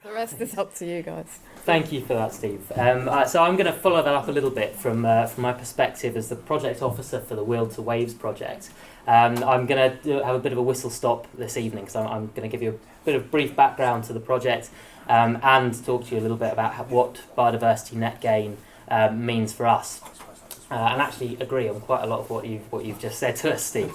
The rest is up to you guys. Thank you for that, Steve. So I'm going to follow that up a little bit from my perspective as the project officer for the Weald to Waves project. I'm going to have a bit of a whistle stop this evening, so I'm going to give you a bit of brief background to the project and talk to you a little bit about what biodiversity net gain means for us, and actually agree on quite a lot of what you've just said to us, Steve.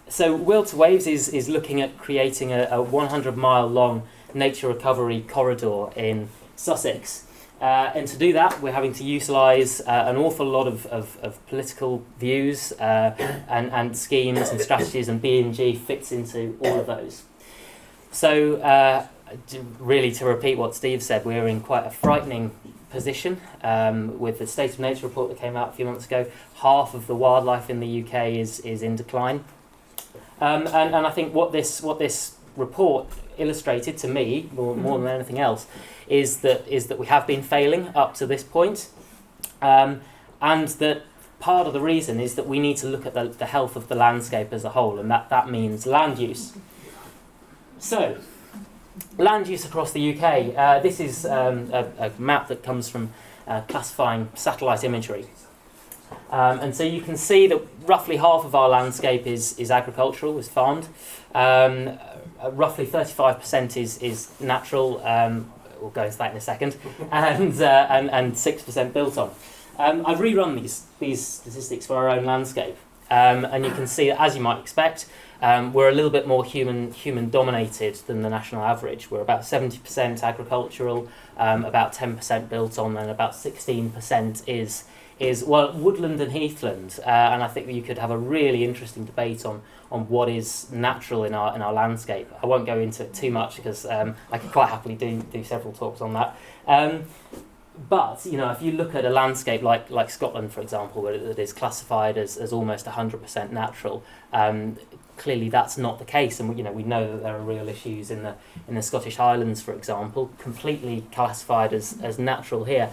So Weald to Waves is looking at creating a 100-mile long nature recovery corridor in Sussex. And to do that, we're having to utilise an awful lot of political views and schemes and strategies, and BNG fits into all of those. So really, to repeat what Steve said, we're in quite a frightening position with the State of Nature report that came out a few months ago. Half of the wildlife in the UK is in decline. And I think what this report illustrated to me, more than anything else, is that we have been failing up to this point, and that part of the reason is that we need to look at the health of the landscape as a whole, and that means land use. So, land use across the UK. This is a map that comes from classifying satellite imagery. And so you can see that roughly half of our landscape is agricultural, is farmed. Roughly 35% is natural. We'll go into that in a second, and 6% built on. I've rerun these statistics for our own landscape, and you can see that, as you might expect, we're a little bit more human dominated than the national average. We're about 70% agricultural, about 10% built on, and about 16% is woodland and heathland, and I think that you could have a really interesting debate on what is natural in our landscape. I won't go into it too much because I could quite happily do several talks on that. But if you look at a landscape like Scotland, for example, where it is classified as almost 100% natural, clearly that's not the case, and we know that there are real issues in the Scottish Highlands, for example, completely classified as natural here.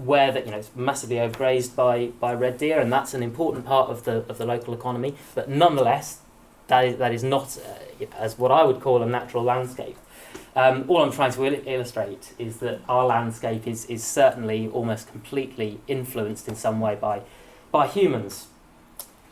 Where it's massively overgrazed by red deer, and that's an important part of the local economy. But nonetheless, that is not as what I would call a natural landscape. All I'm trying to illustrate is that our landscape is certainly almost completely influenced in some way by humans,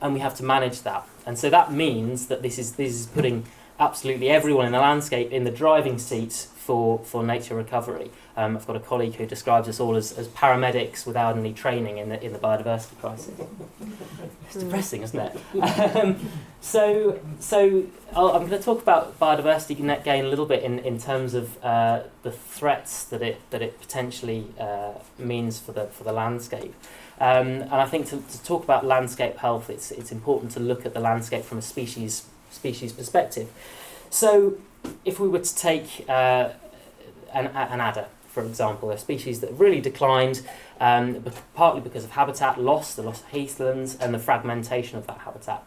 and we have to manage that. And so that means that this is putting absolutely everyone in the landscape in the driving seat for nature recovery. I've got a colleague who describes us all as paramedics without any training in the biodiversity crisis. It's depressing, isn't it? So I'm going to talk about biodiversity net gain a little bit in terms of the threats that it potentially means for the landscape. And I think to talk about landscape health, it's important to look at the landscape from a species perspective. So if we were to take an adder, for example, a species that really declined, partly because of habitat loss, the loss of heathlands, and the fragmentation of that habitat.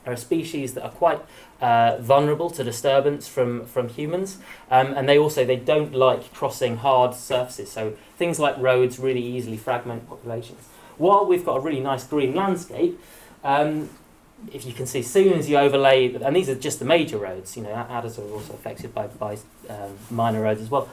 There are species that are quite vulnerable to disturbance from humans, and they don't like crossing hard surfaces, so things like roads really easily fragment populations. While we've got a really nice green landscape, if you can see, as soon as you overlay, and these are just the major roads, adders are also affected by minor roads as well.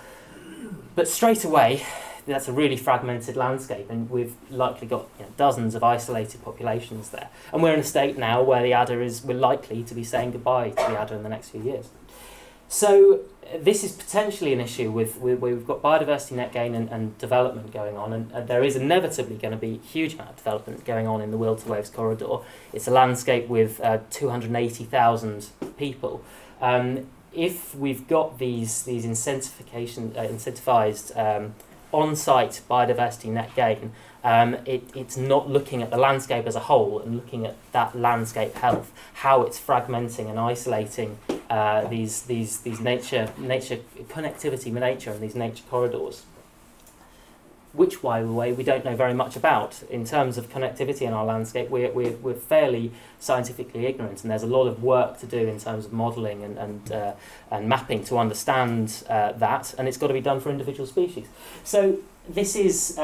But straight away, that's a really fragmented landscape, and we've likely got dozens of isolated populations there. And we're in a state now where we're likely to be saying goodbye to the adder in the next few years. So this is potentially an issue where we've got biodiversity net gain and development going on, and there is inevitably going to be a huge amount of development going on in the Weald to Waves corridor. It's a landscape with 280,000 people. If we've got these incentivized on-site biodiversity net gain, it's not looking at the landscape as a whole and looking at that landscape health, how it's fragmenting and isolating these nature connectivity with nature and these nature corridors, which, by the way, we don't know very much about. In terms of connectivity in our landscape, we're fairly scientifically ignorant, and there's a lot of work to do in terms of modelling and mapping to understand that, and it's got to be done for individual species. So this is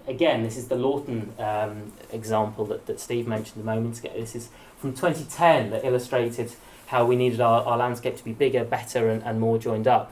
this is the Lawton example that Steve mentioned a moment ago. This is from 2010 that illustrated how we needed our landscape to be bigger, better, and more joined up.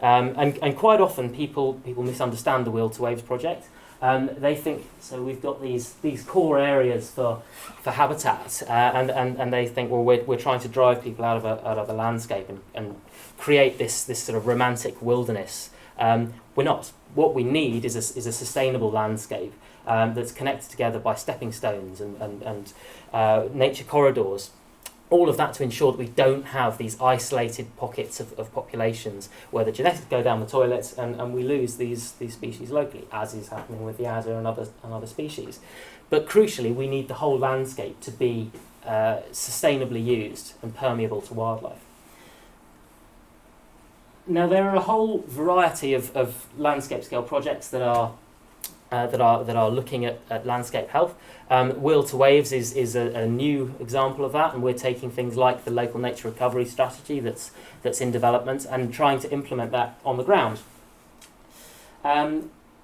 And quite often people misunderstand the Weald to Waves project. They think, so we've got these core areas for habitat, and they think, well, we're trying to drive people out of a landscape and create this sort of romantic wilderness. We're not. What we need is a sustainable landscape that's connected together by stepping stones and nature corridors. All of that to ensure that we don't have these isolated pockets of populations where the genetics go down the toilets and we lose these species locally, as is happening with the adder and other species. But crucially, we need the whole landscape to be sustainably used and permeable to wildlife. Now, there are a whole variety of landscape scale projects that are looking at landscape health. Weald to Waves is a new example of that, and we're taking things like the local nature recovery strategy that's in development and trying to implement that on the ground.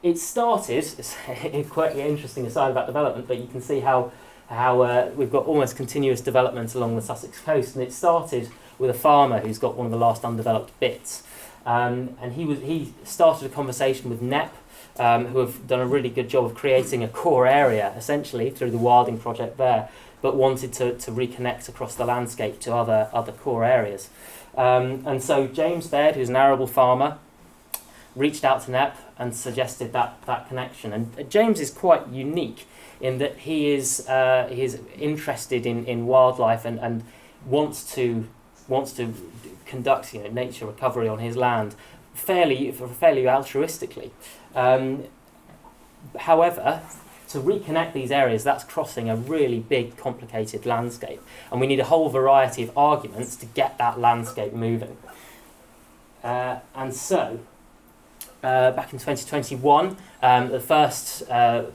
It started, it's quite an interesting aside about development, but you can see how we've got almost continuous development along the Sussex coast, and it started with a farmer who's got one of the last undeveloped bits. And he started a conversation with NEP, who have done a really good job of creating a core area, essentially, through the wilding project there, but wanted to reconnect across the landscape to other core areas. And so James Baird, who's an arable farmer, reached out to NEP and suggested that connection. And James is quite unique in that he is interested in wildlife and wants to conduct nature recovery on his land fairly altruistically. However, to reconnect these areas, that's crossing a really big, complicated landscape, and we need a whole variety of arguments to get that landscape moving. And so, back in 2021, the first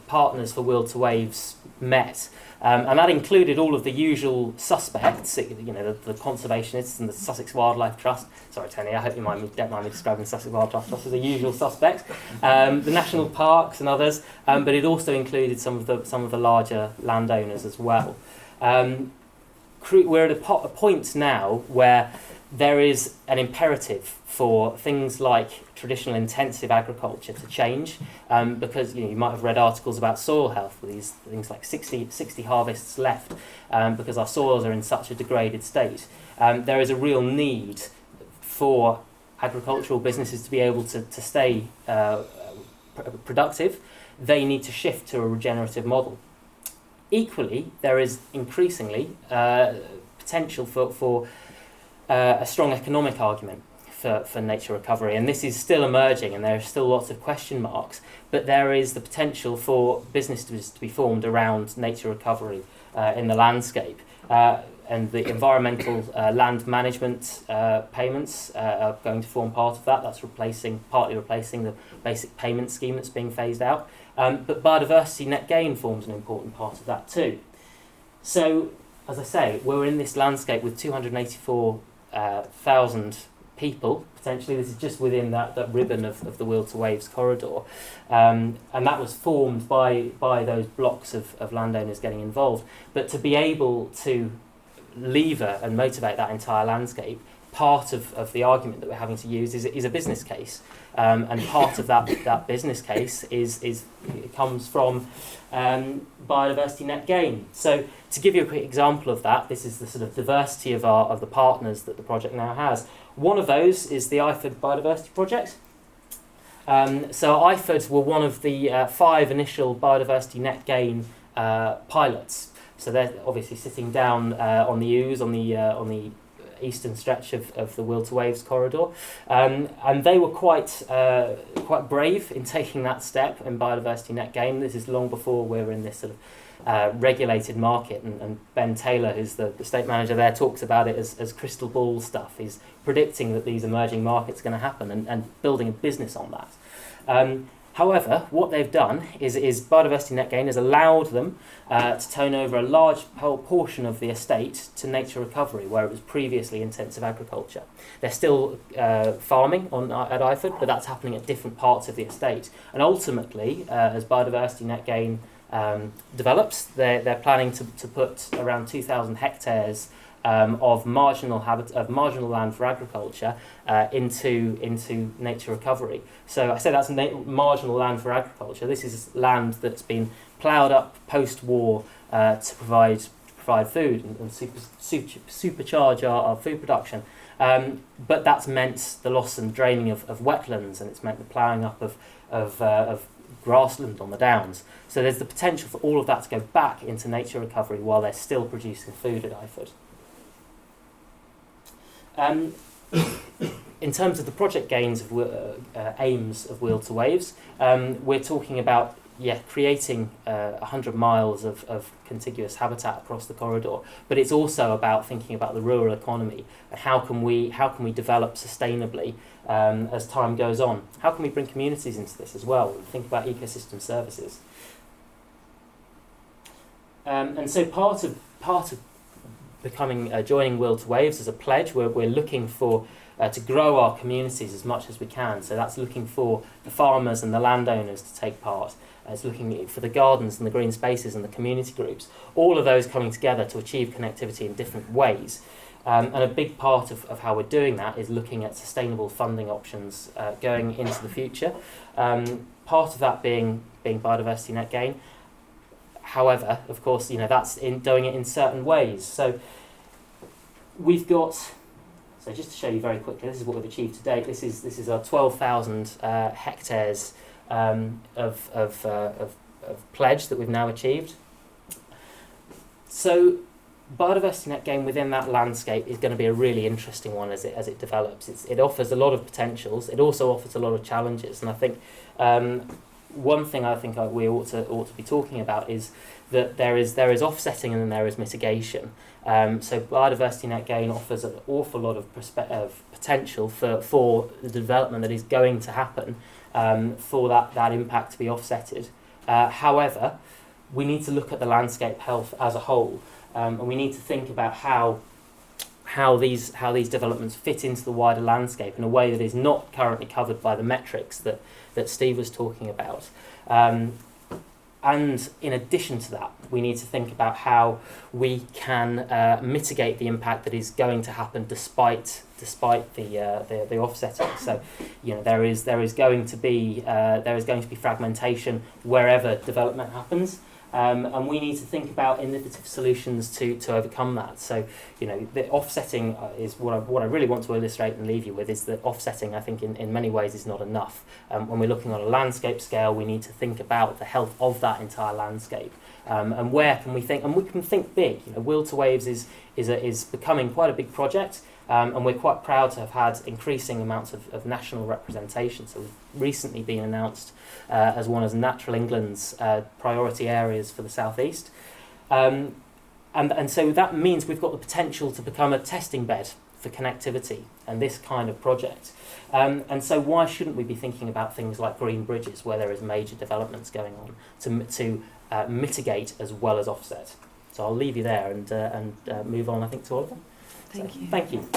partners for Weald to Waves met. And that included all of the usual suspects, the conservationists and the Sussex Wildlife Trust. Sorry, Tony, I hope you don't mind me describing the Sussex Wildlife Trust as the usual suspects. The national parks and others, but it also included some of the larger landowners as well. We're at a point now where there is an imperative for things like traditional intensive agriculture to change, because you might have read articles about soil health with these things like 60 harvests left, because our soils are in such a degraded state. There is a real need for agricultural businesses to be able to stay productive. They need to shift to a regenerative model. Equally, there is increasingly potential for a strong economic argument for nature recovery, and this is still emerging, and there are still lots of question marks, but there is the potential for businesses to be formed around nature recovery in the landscape, and the environmental land management payments are going to form part of that. That's partly replacing the basic payment scheme that's being phased out, but biodiversity net gain forms an important part of that too. So, as I say, we're in this landscape with 284,000 people, potentially. This is just within that ribbon of the Weald to Waves corridor. And that was formed by those blocks of landowners getting involved. But to be able to lever and motivate that entire landscape, part of the argument that we're having to use is a business case. And part of that business case comes from biodiversity net gain. So to give you a quick example of that, this is the sort of diversity of the partners that the project now has. One of those is the IFOD Biodiversity Project. So IFODs were one of the 5 initial biodiversity net gain pilots. So they're obviously sitting down on the Ouse, on the eastern stretch of the Weald to Waves corridor, and they were quite brave in taking that step in biodiversity net gain. This is long before we were in this sort of regulated market, and Ben Taylor, who's the state manager there, talks about it as crystal ball stuff. He's predicting that these emerging markets are going to happen and building a business on that. However, what they've done is biodiversity net gain has allowed them to turn over a large portion of the estate to nature recovery, where it was previously intensive agriculture. They're still farming at IFOD, but that's happening at different parts of the estate. And ultimately, as biodiversity net gain develops, they're planning to put around 2,000 hectares of marginal land for agriculture into nature recovery. So I say that's marginal land for agriculture. This is land that's been ploughed up post-war to provide food and supercharge our food production. But that's meant the loss and draining of wetlands, and it's meant the ploughing up of grassland on the downs. So there's the potential for all of that to go back into nature recovery while they're still producing food at Iford. In terms of the project aims of Weald to Waves, we're talking about creating 100 miles of contiguous habitat across the corridor, but it's also about thinking about the rural economy and how can we develop sustainably as time goes on. How can we bring communities into this as well? Think about ecosystem services. And so part of becoming joining Weald to Waves as a pledge, we're looking for to grow our communities as much as we can. So that's looking for the farmers and the landowners to take part. It's looking for the gardens and the green spaces and the community groups. All of those coming together to achieve connectivity in different ways. And a big part of how we're doing that is looking at sustainable funding options going into the future. Part of that being biodiversity net gain. However, of course, that's in doing it in certain ways. So we've got. So just to show you very quickly, this is what we've achieved to date. This is our 12,000 hectares of pledge that we've now achieved. So biodiversity net gain within that landscape is going to be a really interesting one as it develops. It offers a lot of potentials. It also offers a lot of challenges, and I think one thing we ought to be talking about is that there is offsetting and then there is mitigation. So biodiversity net gain offers an awful lot of potential for the development that is going to happen, for that impact to be offsetted. However, we need to look at the landscape health as a whole, and we need to think about how these developments fit into the wider landscape in a way that is not currently covered by the metrics that Steve was talking about. And in addition to that, we need to think about how we can mitigate the impact that is going to happen despite the offsetting. So, there is going to be fragmentation wherever development happens. And we need to think about innovative solutions to overcome that. So, the offsetting is what I really want to illustrate and leave you with is that offsetting, I think, in many ways is not enough. When we're looking on a landscape scale, we need to think about the health of that entire landscape. And where can we think? And we can think big. Weald to Waves is becoming quite a big project. And we're quite proud to have had increasing amounts of national representation. So we've recently been announced as one of Natural England's priority areas for the South East. And so that means we've got the potential to become a testing bed for connectivity and this kind of project. And so why shouldn't we be thinking about things like green bridges where there is major developments going on to mitigate as well as offset? So I'll leave you there and move on, I think, to Oliver. Thank you. Thank you.